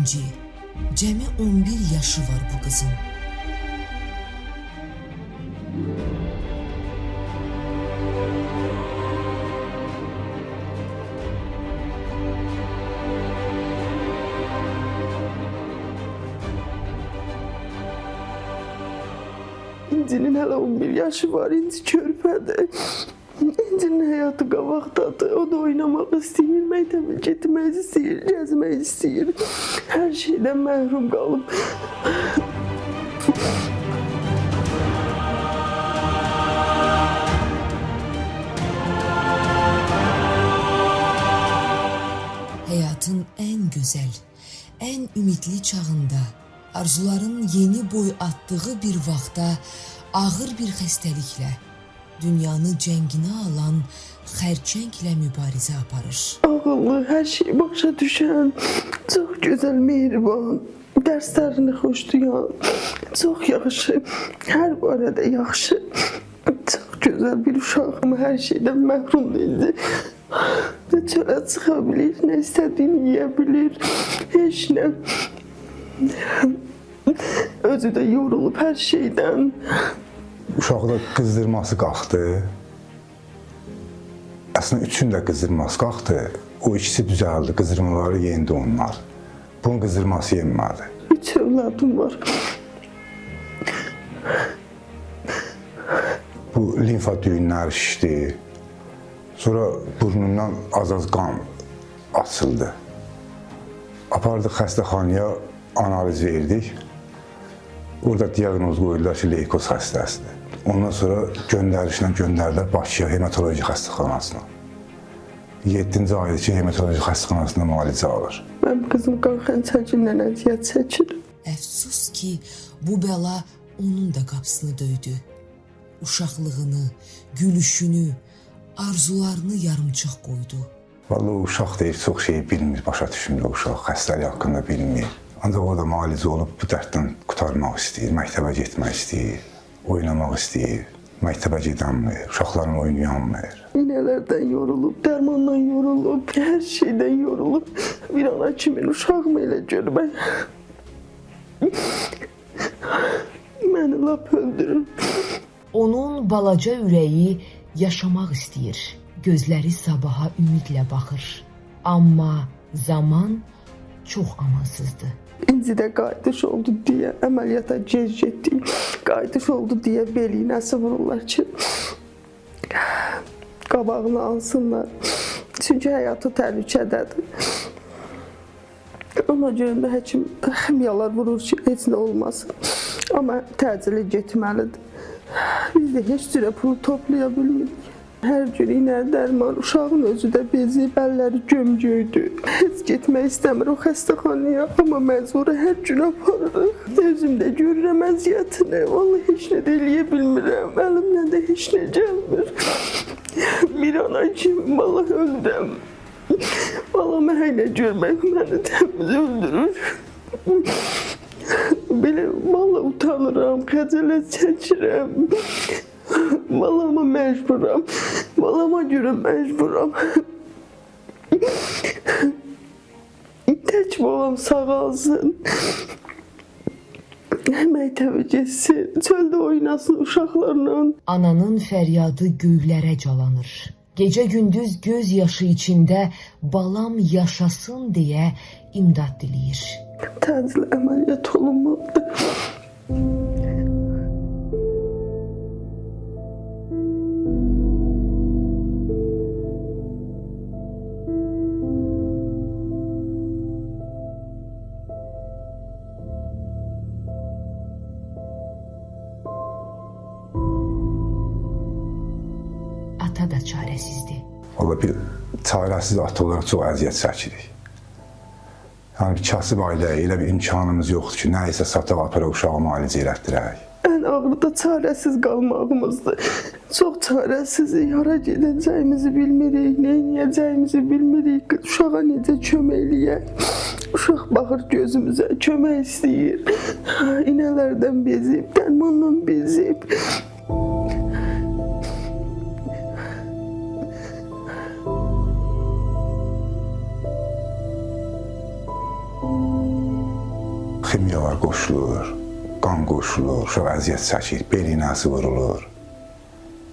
İnci. Cəmi 11 yaşı var bu qızın. İnci'nin hələ 11 yaşı var, İnci körpədir. İnci'nin həyatı qabaqdadır. O da oynamaq istəyir, məktəbə getmək istəyir, gəzmək istəyir. Hər şeydən məhrum qalıb. Həyatın ən gözəl, ən ümidli çağında, arzuların yeni boy atdığı bir vaxtda ağır bir xəstəliklə dünyanı cənginə alan xərçənglə mübarizə aparır. Ağıllı, hər şeyi başa düşən, çox gözəl, mehriban, dərslərini xoşlayan, çox yaxşı, hər barədə yaxşı, çox gözəl bir uşaq. Amma hər şeydən məhrum değildi. Çölə çıxa bilir, nə istədiyini yeyə bilir, heç nə. Özü də yorulub hər şeydən. Uşaqda qızdırması qalxdı. Əslində üçün də qızdırması qalxdı. O ikisi düzəldi, qızdırmaları yendi onlar. Bunun qızdırması yenmədi. 3 övladım var. Bu limfa düyünləri şişdi. Sonra burnundan az-az qan açıldı. Apardıq xəstəxanaya, analiz verdik. Orada diaqnoz qoydular ki, leykoz xəstəsidir. Ondan sonra göndərdilər Bakıya hematoloji xəstəxanasına. 7-ci aydır ki, hematoloji xəstəxanasında müalicə alır. Mənim qızım qan xəncərindən əziyyət çəkir. Əfsus ki, bu bəla onun da qapısını döydü. Uşaqlığını, gülüşünü, arzularını yarımçıq qoydu. Vallahi o uşaq deyir, çox şey bilmir, başa düşmür o uşaq, xəstəlik haqqında bilmir. Ancaq o da müalicə olub bu dərddən qurtarmaq istəyir, məktəbə getmək istəyir, oynamaq istəyir, məktəbə gedənmir, uşaqların oyunu yanmır. İğnələrdən yorulub, dərmandan yorulub, hər şeydən yorulub. Bir ana kimin uşağımı elə görmək məni lap öldürür. Onun balaca ürəyi yaşamaq istəyir, gözləri sabaha ümidlə baxır. Amma zaman çox amansızdır. İncidə qayıdış oldu deyə əməliyyata gec getdik. Qayıdış oldu deyə beliyinəsi vururlar ki, qabağını alsınlar. Çünki həyatı təhlükədədir. Ona görə də həkim ximiyalar vurur ki, heç nə olmasın. Amma təcili getməlidir. Biz də heç cürə pul toplaya bilmirik. Hər gün iynə, dərman, uşağın özü də bezib, əlləri gömgöydü. Heç getmək istəmir o xəstəxanaya, amma məcburi hər gün aparırıq. Özüm də görürəm əziyyətini, vallahi heç nə də eləyə bilmirəm, əlimdən də heç nə gəlmir. Bir ana kimi vallahi ölürəm. Vallahi məhələ görmək məni təmiz öldürür. Belə vallahi utanıram, xəcalət çəkirəm. Valama məcburam. Valama görə məcburam. Tək balam sağalsın. Məktəbə getsin, çöldə oynasın uşaqlarla. Ananın fəryadı göylərə calanır. Gecə-gündüz göz yaşı içində balam yaşasın deyə imdad diləyir. Təcil əməliyyat olunmalıdır. Ata da çarəsizdir. Valla bir çarəsiz ata olaraq çox əziyyət çəkirik. Yəni bir kasıb ailəyə elə bir imkanımız yoxdur ki, nə isə sataq aparaq uşağı müalicə elətdirək. Ən ağırı da çarəsiz qalmağımızdır. Çox çarəsizik, hara gedəcəyimizi bilmirik, nə edəcəyimizi bilmirik, uşağa necə kömək eləyək. Uşaq baxır gözümüzə, kömək istəyir. İnələrdən bezib, dərmandan bezib. qoşulur, qan qoşulur, uşaq əziyyət çəkir, bel iynəsi vurulur.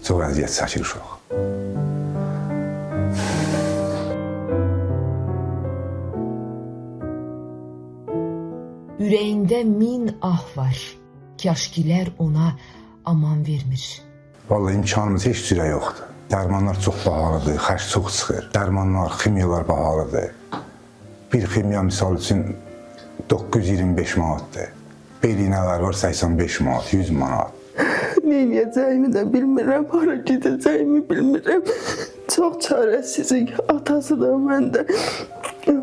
Çox əziyyət çəkir uşaq. Ürəyində min ah var. Kaşkilər ona aman vermir. Vallahi imkanımız heç cürə yoxdur. Dərmanlar çox bahalıdır, xərc çox çıxır. Dərmanlar, ximiyalar bahalıdır. Bir ximiya misal üçün 925 manatdır. Bel iynələr var 85 manat, 100 manat. Neyləyəcəyimi də bilmirəm, hara gedəcəyimi bilmirəm. Çox çarəsizik, atası da, mən də.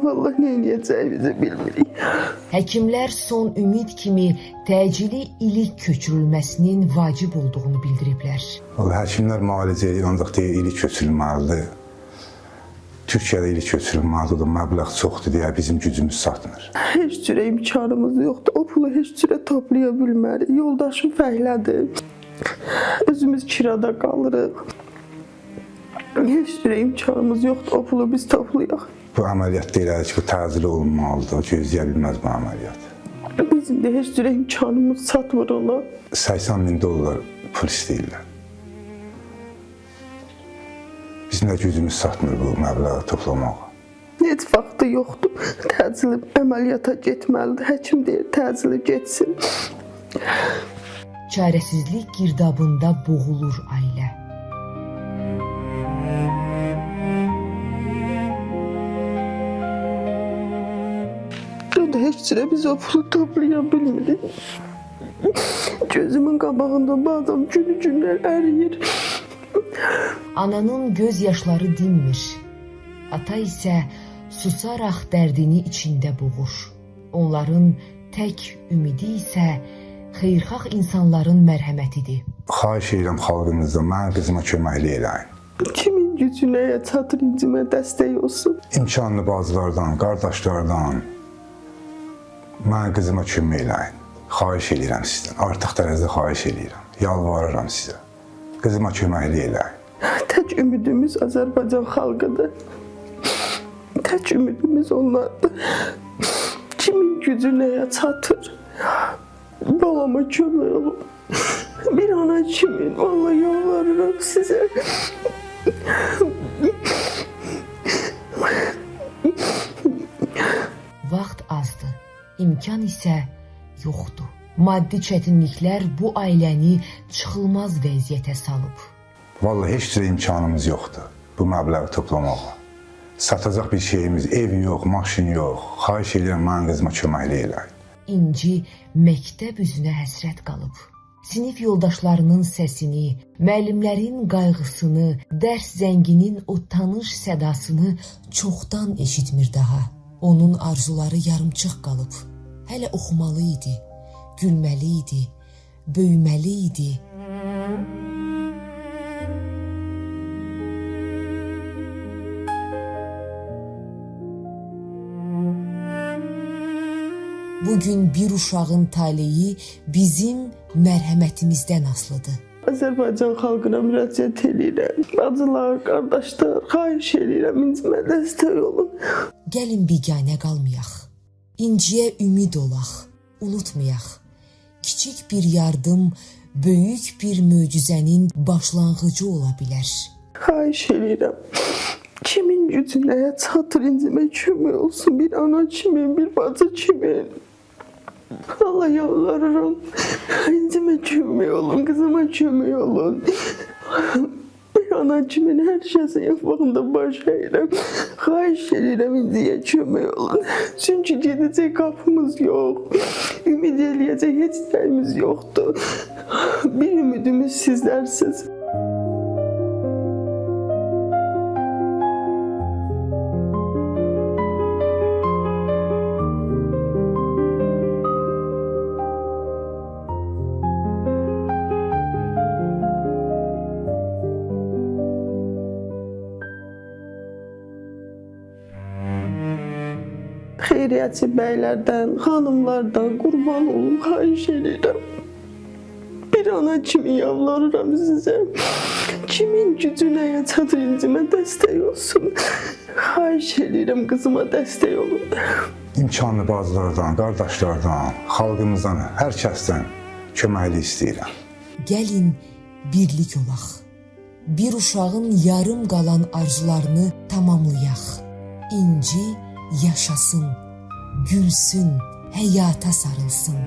Vallahi neyləyəcəyimizi bilmirik. Həkimlər son ümid kimi təcili ilik köçürülməsinin vacib olduğunu bildiriblər. Vallahi həkimlər müalicə edir, ancaq deyir ilik köçürülməlidir. Türkiyədə ilik köçürülməlidir, o da məbləğ çoxdur deyə bizim gücümüz çatmır. Heç cürə imkanımız yoxdur, o pulu heç cürə toplaya bilmərik. Yoldaşım fəhlədir, özümüz kirada qalırıq. Heç cürə imkanımız yoxdur, o pulu biz toplayaq. Bu əməliyyat deyirlər ki, bu təcili olunmalıdır, o gözləyə bilməz bu əməliyyat. Bizim də heç cürə imkanımız çatmır ona. 80.000 dollar pul istəyirlər. Bizim də gücümüz çatmır bu məbləği toplamağa. Heç vaxtı yoxdur, təcili əməliyyata getməlidir. Həkim deyir, təcili getsin. Çarəsizlik girdabında boğulur ailə. O da heç cürə biz o pulu toplaya bilmirik. Gözümün qabağında bu adam günü-günlər əriyir. Ananın göz yaşları dinmir. Ata isə susaraq dərdini içində boğur. Onların tək ümidi isə xeyirxah insanların mərhəmətidir. Xahiş edirəm xalqımızdan, mənə qızıma köməklik eləyin. Kimin gücü nəyə çatır, incimə dəstək olsun. İmkanlı bacılardan, qardaşlardan mənə qızıma kömək eləyin. Xahiş edirəm sizdən, artıq dərəcədə xahiş edirəm. Yalvarıram sizə. Qızıma köməklik eləyin. Tək ümidimiz Azərbaycan xalqıdır. Tək ümidimiz onlardır. Kimin gücü nəyə çatır? Balama kömək olun. Bir ana kimin, vallahi yalvarıram sizə. Vaxt azdır, imkan isə yoxdur. Maddi çətinliklər bu ailəni çıxılmaz vəziyyətə salıb. Vallahi heç cürə imkanımız yoxdur bu məbləği toplamağa. Satacaq bir şeyimiz, ev yox, maşın yox. Xahiş edirəm mənim qızıma köməklik eləyin. İnci məktəb üzünə həsrət qalıb. Sinif yoldaşlarının səsini, müəllimlərin qayğısını, dərs zənginin o tanış sədasını çoxdan eşitmir daha. Onun arzuları yarımçıq qalıb. Hələ oxumalı idi, gülməli idi, böyüməli idi. Bugün bir uşağın taleyi bizim mərhəmətimizdən asılıdır. Azərbaycan xalqına müraciət edirəm. Bacılar, qardaşlar, xahiş edirəm, incimə dəstək olun. Gəlin biganə qalmayaq. İnciyə ümid olaq, unutmayaq. Kiçik bir yardım, böyük bir möcüzənin başlanğıcı ola bilər. Xahiş edirəm. Kimin gücü nəyə çatır, incimə kömək olsun. Bir ana kimin, bir bacı kimin. Allah yalvarıram. İncimə kömək olun, qızıma kömək olun. Bir ana kimin hər şeysə yapmağında baş əyirəm. Xahiş edirəm, indiyə kömək olun. Çünki gedəcək qapımız yox. Ümid eləyəcək heç nəyimiz yoxdur. Bir ümidimiz sizlərsiniz. Xeyriyyətçi bəylərdən, xanımlardan qurban olum, xahiş edirəm. Bir ana kimi yalvarıram sizə. kimin gücü nəyə çatır incimə dəstək olsun. Xahiş edirəm qızıma dəstək olun. İmkanlı bacılardan, qardaşlardan, xalqımızdan, hər kəsdən köməklik istəyirəm. Gəlin birlik olaq. Bir uşağın yarım qalan arzularını tamamlayaq. İnci yaşasın, gülsün, həyata sarılsın.